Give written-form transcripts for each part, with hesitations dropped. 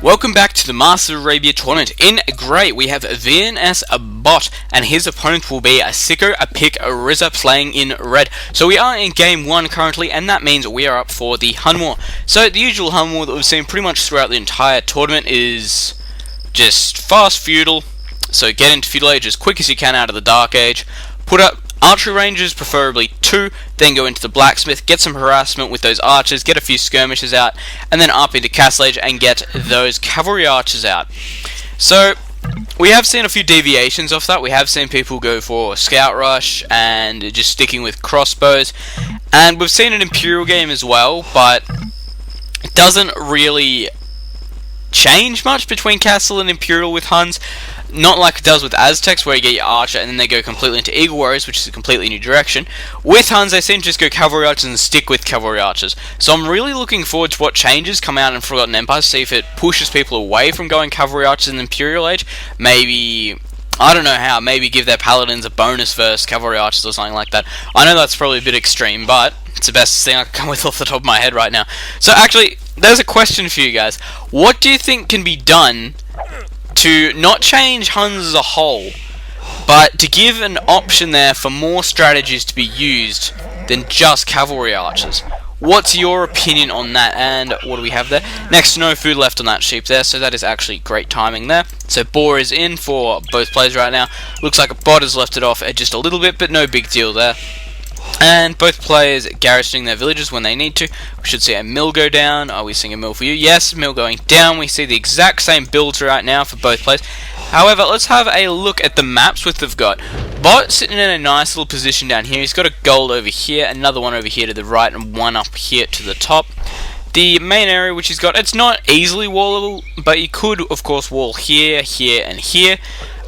Welcome back to the Master of Arabia tournament. In grey, we have VNS Bot, and his opponent will be a SiKO, a Pick, a Rizza playing in red. So we are in game 1 currently, and that means we are up for the Hun War. So the usual Hun War that we've seen pretty much throughout the entire tournament is just fast feudal. So get into feudal age as quick as you can out of the dark age, put up archery ranges, preferably 2, then go into the blacksmith, get some harassment with those archers, get a few skirmishes out, and then up into castle age and get those cavalry archers out. So we have seen a few deviations off that. We have seen people go for scout rush and just sticking with crossbows, and we've seen an imperial game as well, but it doesn't really change much between castle and imperial with Huns. Not like it does with Aztecs, where you get your archer and then they go completely into eagle warriors, which is a completely new direction. With Huns, they seem to just go cavalry archers and stick with cavalry archers. So I'm really looking forward to what changes come out in Forgotten Empire, see if it pushes people away from going cavalry archers in the Imperial Age. Maybe, I don't know how, maybe give their paladins a bonus versus cavalry archers or something like that. I know that's probably a bit extreme, but it's the best thing I can come with off the top of my head right now. So actually, there's a question for you guys. What do you think can be done to not change Huns as a whole, but to give an option there for more strategies to be used than just cavalry archers? What's your opinion on that? And what do we have there? Next to no food left on that sheep there, so that is actually great timing there. So boar is in for both players right now. Looks like a bot has left it off just a little bit, but no big deal there. And both players garrisoning their villages when they need to. We should see a mill go down. Are we seeing a mill for you? Yes, mill going down. We see the exact same builds right now for both players. However, let's have a look at the maps which they've got. Bot sitting in a nice little position down here. He's got a gold over here, another one over here to the right, and one up here to the top. The main area which he's got, it's not easily wallable, but you could, of course, wall here, here, and here.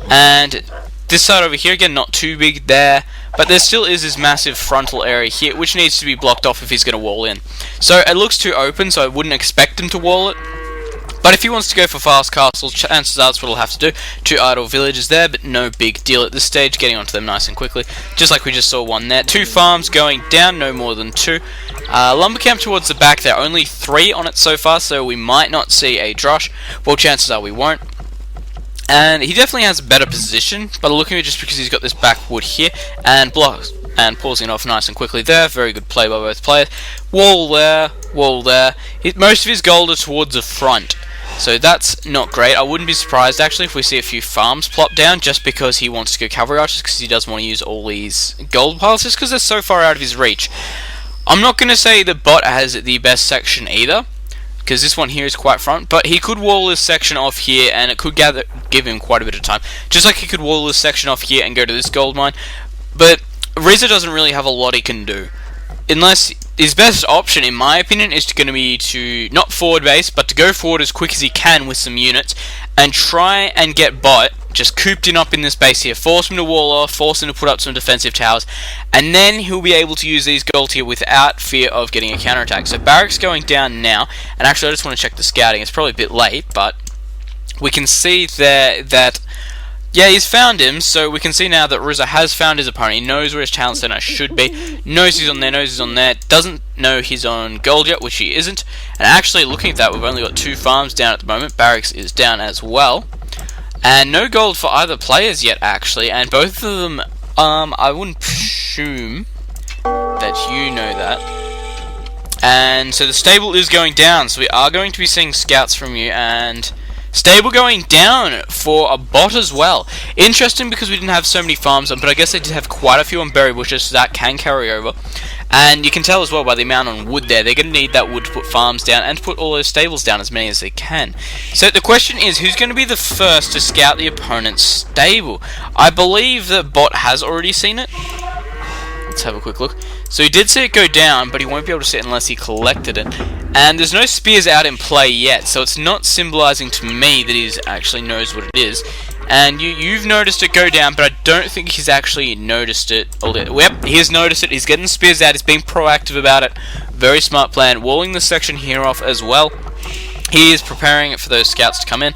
And this side over here, again, not too big there, but there still is this massive frontal area here, which needs to be blocked off if he's going to wall in. So it looks too open, so I wouldn't expect him to wall it. But if he wants to go for fast castles, chances are that's what he'll have to do. 2 idle villages there, but no big deal at this stage, getting onto them nice and quickly, just like we just saw one there. 2 farms going down, no more than 2. Lumber camp towards the back there, only 3 on it so far, so we might not see a drush. Well, chances are we won't. And he definitely has a better position, but looking at it just because he's got this backwood here, and blocks, and pausing it off nice and quickly there. Very good play by both players. Wall there, wall there. Most of his gold are towards the front, so that's not great. I wouldn't be surprised actually if we see a few farms plop down, just because he wants to go cavalry archers, because he does want to use all these gold piles, just because they're so far out of his reach. I'm not going to say the bot has the best section either, because this one here is quite front, but he could wall this section off here, and it could give him quite a bit of time. Just like he could wall this section off here and go to this gold mine, but Rizza doesn't really have a lot he can do. Unless his best option, in my opinion, is going to be to not forward base, but to go forward as quick as he can with some units, and try and get bot just cooped in up in this base here, force him to wall off, force him to put up some defensive towers, and then he'll be able to use these gold here without fear of getting a counterattack. So barracks going down now, and actually I just want to check the scouting. It's probably a bit late, but we can see there that, yeah, he's found him, so we can see now that Rizza has found his opponent. He knows where his talent center should be, knows he's on there, knows he's on there, doesn't know he's on gold yet, which he isn't. And actually, looking at that, we've only got 2 farms down at the moment. Barracks is down as well. And no gold for either players yet, actually, and both of them, I wouldn't presume that you know that. And so the stable is going down, so we are going to be seeing scouts from you, and stable going down for a bot as well. Interesting, because we didn't have so many farms on, but I guess they did have quite a few on berry bushes, so that can carry over. And you can tell as well by the amount on wood there, they're going to need that wood to put farms down and to put all those stables down, as many as they can. So the question is, who's going to be the first to scout the opponent's stable? I believe that bot has already seen it. Let's have a quick look. So he did see it go down, but he won't be able to see it unless he collected it. And there's no spears out in play yet, so it's not symbolizing to me that he actually knows what it is. And you've noticed it go down, but I don't think he's actually noticed it. Yep, he has noticed it. He's getting spears out. He's being proactive about it. Very smart plan. Walling this section here off as well. He is preparing it for those scouts to come in,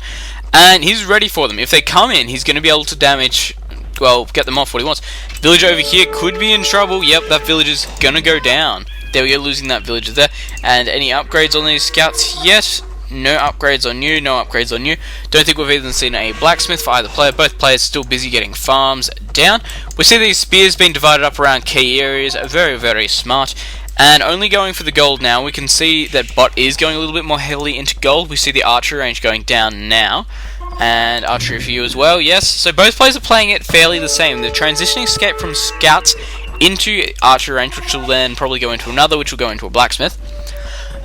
and he's ready for them. If they come in, he's going to be able to damage, well, get them off what he wants. Village over here could be in trouble. Yep, that village is going to go down. There we go, losing that villager there. And any upgrades on these scouts? Yes. no upgrades on you, no upgrades on you. Don't think we've even seen a blacksmith for either player. Both players still busy getting farms down. We see these spears being divided up around key areas, very, very smart. And only going for the gold now. We can see that bot is going a little bit more heavily into gold. We see the archery range going down now. And archery for you as well, yes. So both players are playing it fairly the same. They're transitioning escape from scouts into archery range, which will then probably go into another, which will go into a blacksmith.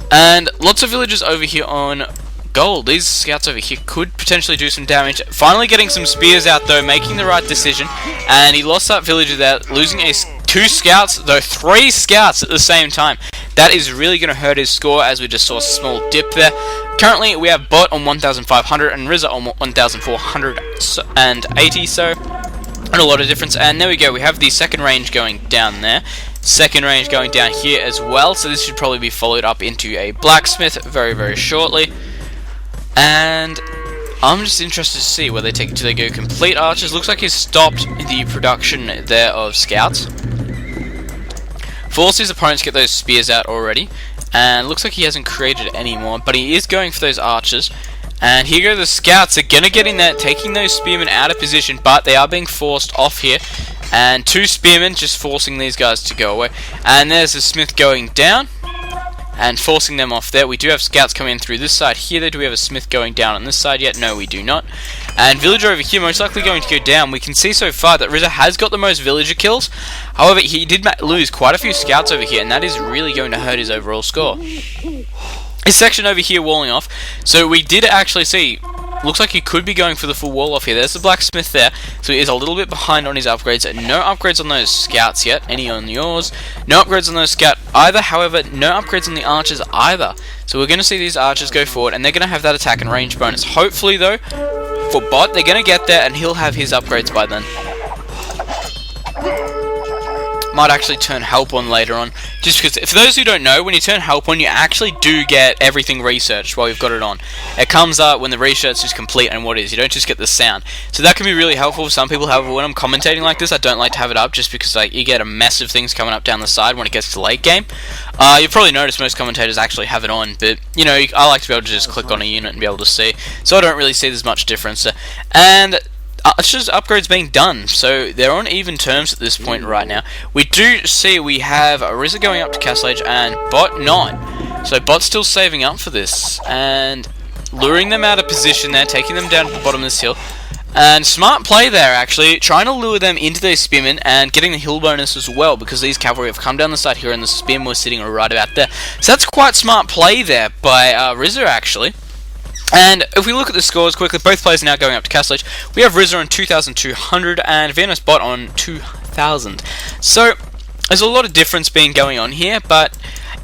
And lots of villagers over here on gold. These scouts over here could potentially do some damage. Finally getting some spears out though, making the right decision. And he lost that villager there, losing 2 scouts, though 3 scouts at the same time. That is really going to hurt his score, as we just saw a small dip there. Currently, we have Bot on 1,500 and Rizza on 1,480, so not a lot of difference. And there we go, we have the second range going down there. Second range going down here as well, so this should probably be followed up into a blacksmith very, very shortly. And I'm just interested to see where they take it. Do they go complete archers? Looks like he's stopped the production there of scouts. Forced his opponents to get those spears out already. And looks like he hasn't created any more, but he is going for those archers. And here go the scouts. They're going to get in there, taking those spearmen out of position, but they are being forced off here. And 2 spearmen just forcing these guys to go away. And there's the smith going down and forcing them off there. We do have scouts coming in through this side here. Do we have a smith going down on this side yet? No, we do not. And villager over here most likely going to go down. We can see so far that Rizza has got the most villager kills. However, he did lose quite a few scouts over here, and that is really going to hurt his overall score. His section over here walling off. So we did actually see, looks like he could be going for the full wall off here. There's the blacksmith there. So he is a little bit behind on his upgrades. No upgrades on those scouts yet. Any on yours? No upgrades on those scouts either. However, no upgrades on the archers either. So we're going to see these archers go forward, and they're going to have that attack and range bonus. Hopefully though, for Bot, they're going to get there and he'll have his upgrades by then. Might actually turn help on later on, just because, for those who don't know, when you turn help on, you actually do get everything researched while you've got it on. It comes up when the research is complete and what it is. You don't just get the sound. So that can be really helpful for some people. However, when I'm commentating like this, I don't like to have it up, just because like you get a mess of things coming up down the side when it gets to late game. You'll probably notice most commentators actually have it on, but you know, I like to be able to just click on a unit and be able to see. So I don't really see there's much difference. And it's just upgrades being done, so they're on even terms at this point right now. We do see we have Rizza going up to Castle Age and Bot not. So Bot's still saving up for this and luring them out of position there, taking them down to the bottom of this hill. And smart play there, actually, trying to lure them into their spearmen and getting the hill bonus as well, because these cavalry have come down the side here and the spearmen were sitting right about there. So that's quite smart play there by Rizza, actually. And if we look at the scores quickly, both players are now going up to Castle Age. We have Rizza on 2,200 and VNS Bot on 2,000. So there's a lot of difference being going on here, but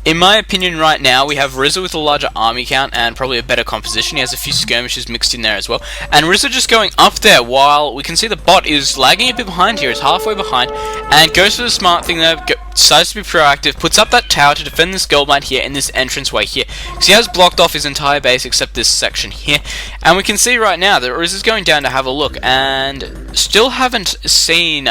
in my opinion right now, we have Rizza with a larger army count and probably a better composition. He has a few skirmishes mixed in there as well. And Rizza just going up there, while we can see the Bot is lagging a bit behind here. It's halfway behind and goes for the smart thing there, decides to be proactive, puts up that tower to defend this gold mine here in this entranceway here. Because he has blocked off his entire base except this section here. And we can see right now that Rizza's going down to have a look, and still haven't seen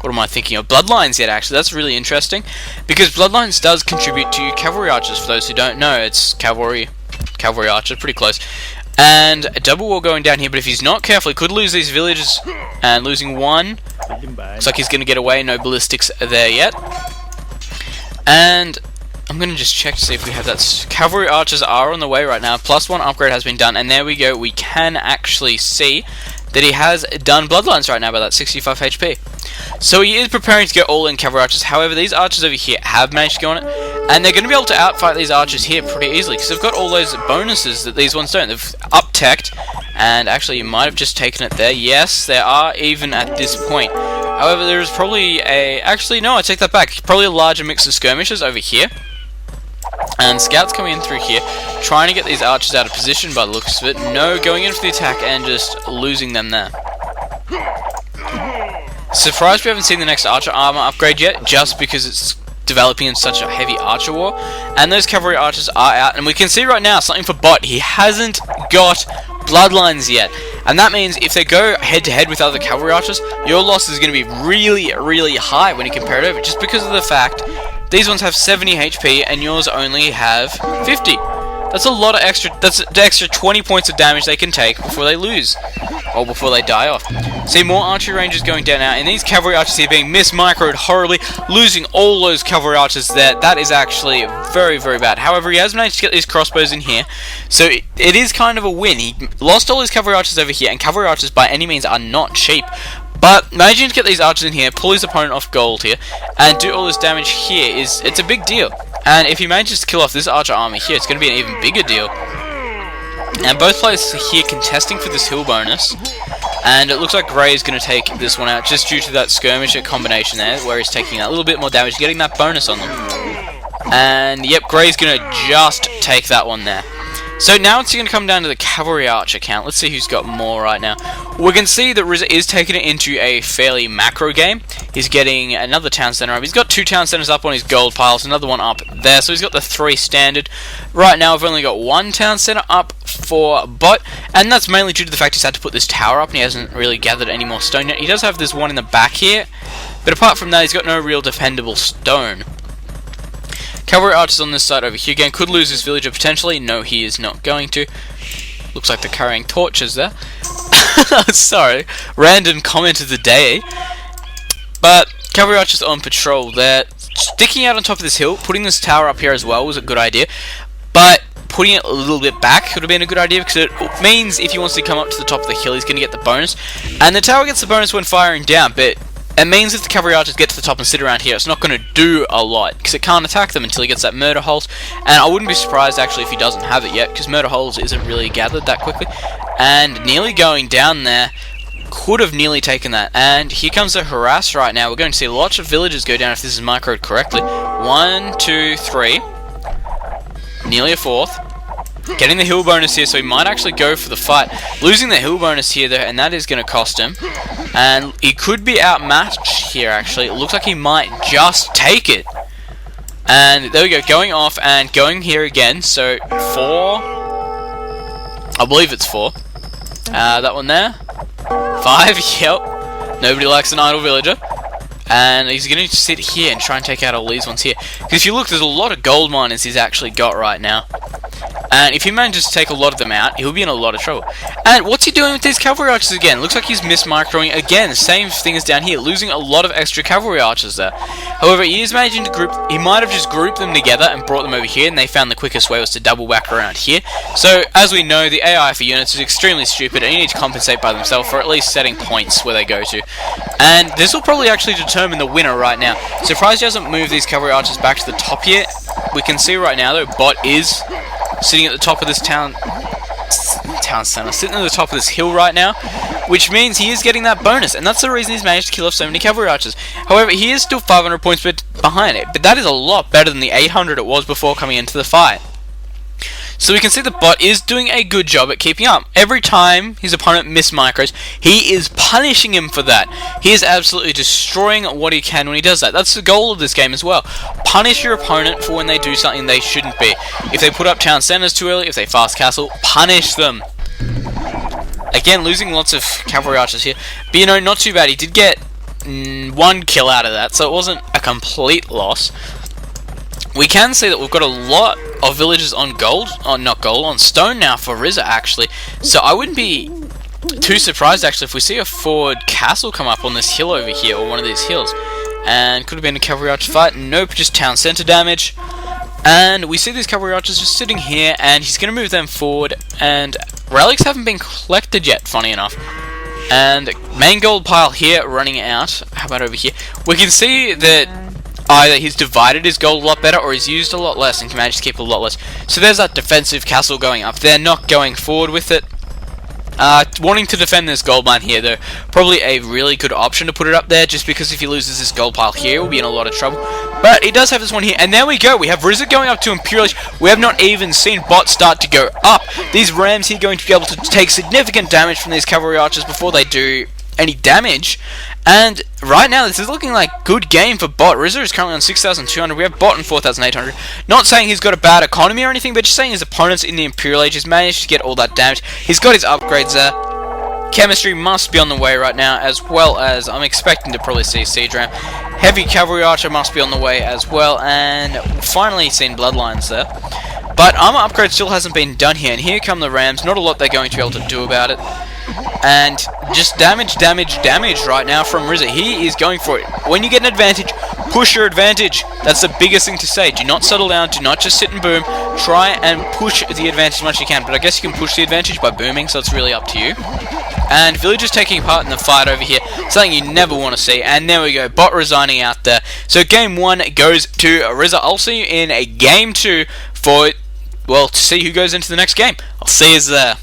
what am I thinking of? Bloodlines yet, actually. That's really interesting, because Bloodlines does contribute to cavalry archers. For those who don't know, it's cavalry archer, pretty close. And a double wall going down here, but if he's not careful, he could lose these villages. And losing one, looks like he's going to get away. No ballistics there yet. And I'm going to just check to see if we have that. Cavalry archers are on the way right now. +1 upgrade has been done, and there we go. We can actually see that he has done Bloodlines right now by that 65 HP. So he is preparing to go all in cavalry archers. However, these archers over here have managed to go on it, and they're going to be able to outfight these archers here pretty easily, because they've got all those bonuses that these ones don't. They've up-teched, and actually you might have just taken it there. Yes, they are even at this point. However, there is probably a... Actually, no, I take that back. Probably a larger mix of skirmishes over here. And scouts coming in through here, trying to get these archers out of position by the looks of it. No, going in for the attack and just losing them there. Surprised we haven't seen the next archer armor upgrade yet, just because it's developing in such a heavy archer war. And those cavalry archers are out, and we can see right now something for Bot. He hasn't got Bloodlines yet, and that means if they go head to head with other cavalry archers, your loss is going to be really, really high when you compare it over, just because of the fact these ones have 70 HP and yours only have 50. That's a lot of extra. That's the extra 20 points of damage they can take before they lose, or before they die off. See, more archery ranges going down now, and these cavalry archers here being mismicroed horribly, losing all those cavalry archers there. That is actually very, very bad. However, he has managed to get these crossbows in here, so it is kind of a win. He lost all his cavalry archers over here, and cavalry archers by any means are not cheap. But managing to get these archers in here, pull his opponent off gold here, and do all this damage here it's a big deal. And if he manages to kill off this archer army here, it's going to be an even bigger deal. And both players are here contesting for this hill bonus. And it looks like Grey is going to take this one out just due to that skirmisher combination there, where he's taking a little bit more damage, getting that bonus on them. And yep, Grey's going to just take that one there. So now it's going to come down to the cavalry archer count. Let's see who's got more right now. We can see that RZA is taking it into a fairly macro game. He's getting another town center up. He's got 2 town centers up on his gold piles, another one up there. So he's got the 3 standard. Right now I've only got 1 town center up for Bot, and that's mainly due to the fact he's had to put this tower up and he hasn't really gathered any more stone yet. He does have this one in the back here, but apart from that he's got no real defendable stone. Cavalry archers on this side over here again could lose his villager potentially. No, he is not going to. Looks like they're carrying torches there. Sorry, random comment of the day. But cavalry archers on patrol there, sticking out on top of this hill. Putting this tower up here as well was a good idea, but putting it a little bit back could have been a good idea, because it means if he wants to come up to the top of the hill, he's going to get the bonus. And the tower gets the bonus when firing down, but it means if the cavalry archers get to the top and sit around here, it's not going to do a lot, because it can't attack them until he gets that murder holes. And I wouldn't be surprised actually if he doesn't have it yet, because murder holes isn't really gathered that quickly. And nearly going down there, could have nearly taken that. And here comes a harass right now. We're going to see lots of villagers go down if this is microed correctly. 1, 2, 3. Nearly a 4th. Getting the hill bonus here, so he might actually go for the fight. Losing the hill bonus here though, and that is going to cost him. And he could be outmatched here actually. It looks like he might just take it. And there we go, going off and going here again. So 4. I believe it's 4. That one there. 5, yep. Nobody likes an idle villager. And he's going to sit here and try and take out all these ones here. Because if you look, there's a lot of gold miners he's actually got right now. And if he manages to take a lot of them out, he'll be in a lot of trouble. And what's he doing with these cavalry archers again? Looks like he's mismicroing again. Same thing as down here, losing a lot of extra cavalry archers there. However, he is managing to group. He might have just grouped them together and brought them over here, and they found the quickest way was to double back around here. So, as we know, the AI for units is extremely stupid, and you need to compensate by themselves for at least setting points where they go to. And this will probably actually determine the winner right now. Surprised he hasn't moved these cavalry archers back to the top here. We can see right now, though, Bot is sitting at the top of this town center, sitting at the top of this hill right now, which means he is getting that bonus, and that's the reason he's managed to kill off so many cavalry archers. However, he is still 500 points behind it, but that is a lot better than the 800 it was before coming into the fight. So we can see the Bot is doing a good job at keeping up. Every time his opponent mismicros, he is punishing him for that. He is absolutely destroying what he can when he does that. That's the goal of this game as well. Punish your opponent for when they do something they shouldn't be. If they put up town centers too early, if they fast castle, punish them. Again, losing lots of cavalry archers here. But you know, not too bad. He did get 1 kill out of that, so it wasn't a complete loss. We can see that we've got a lot of villagers on gold, on stone now for RZA actually. So I wouldn't be too surprised actually if we see a forward castle come up on this hill over here, or one of these hills. And could have been a cavalry archer fight. Nope, just town center damage. And we see these cavalry archers just sitting here, and he's going to move them forward. And relics haven't been collected yet, funny enough. And main gold pile here running out. How about over here? We can see that either he's divided his gold a lot better, or he's used a lot less and can manage to keep a lot less. So there's that defensive castle going up there, not going forward with it. Wanting to defend this gold mine here though, probably a really good option to put it up there, just because if he loses this gold pile here, he'll be in a lot of trouble. But he does have this one here, and there we go, we have RZA going up to Imperial Age. We have not even seen Bot start to go up. These rams here going to be able to take significant damage from these cavalry archers before they do any damage. And right now this is looking like good game for Bot. RZA is currently on 6,200. We have Bot on 4,800. Not saying he's got a bad economy or anything, but just saying his opponents in the Imperial Age has managed to get all that damage. He's got his upgrades there. Chemistry must be on the way right now, as well as I'm expecting to probably see Siege Ram. Heavy Cavalry Archer must be on the way as well, and finally seen Bloodlines there. But armor upgrade still hasn't been done here, and here come the Rams. Not a lot they're going to be able to do about it. And just damage right now from RZA. He is going for it. When you get an advantage, push your advantage. That's the biggest thing to say. Do not settle down. Do not just sit and boom. Try and push the advantage as much as you can. But I guess you can push the advantage by booming, so it's really up to you. And Villagers taking part in the fight over here. Something you never want to see. And there we go. Bot resigning out there. So game 1 goes to RZA. I'll see you in a game 2 for, well, to see who goes into the next game. I'll see you there.